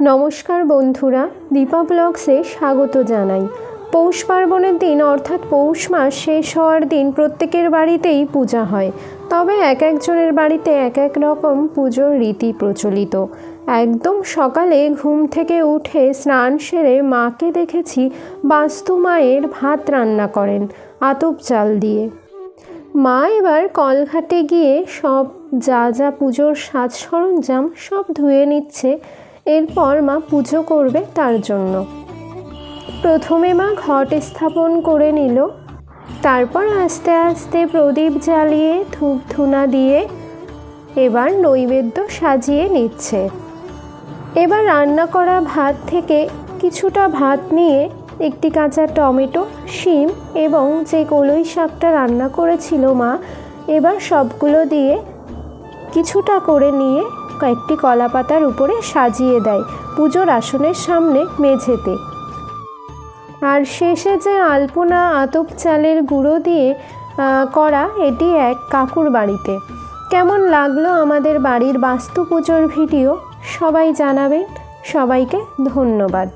নমস্কার বন্ধুরা, দীপা ব্লগসে স্বাগত জানাই। পৌষ পার্বণের দিন অর্থাৎ পৌষ মাস শেষ হওয়ার দিন প্রত্যেকের বাড়িতেই পূজা হয়। তবে এক একজনের বাড়িতে এক এক রকম পুজোর রীতি প্রচলিত। একদম সকালে ঘুম থেকে উঠে স্নান সেরে মাকে দেখেছি বাস্তু মায়ের ভাত রান্না করেন আতপ চাল দিয়ে। মা এবার কলঘাটে গিয়ে সব যা পুজোর সাজ সরঞ্জাম সব ধুয়ে নিচ্ছে। এরপর মা পুজো করবে তার জন্য। প্রথমে মা ঘট স্থাপন করে নিল, তারপর আস্তে আস্তে প্রদীপ জ্বালিয়ে ধূপ ধুনা দিয়ে এবার নৈবেদ্য সাজিয়ে নিচ্ছে। এবার রান্না করা ভাত থেকে কিছুটা ভাত নিয়ে একটি কাঁচা টমেটো, শিম এবং যে কলই শাকটা রান্না করেছিল মা, এবার সবগুলো দিয়ে কিছুটা করে নিয়ে কয়েকটি কলা পাতার উপরে সাজিয়ে দেয় পুজোর আসনের সামনে মেঝেতে। আর শেষে যে আলপনা আতপ চালের গুঁড়ো দিয়ে করা, এটি এক কাকুর বাড়িতে। কেমন লাগলো আমাদের বাড়ির বাস্তু পুজোর ভিডিও সবাই জানাবেন। সবাইকে ধন্যবাদ।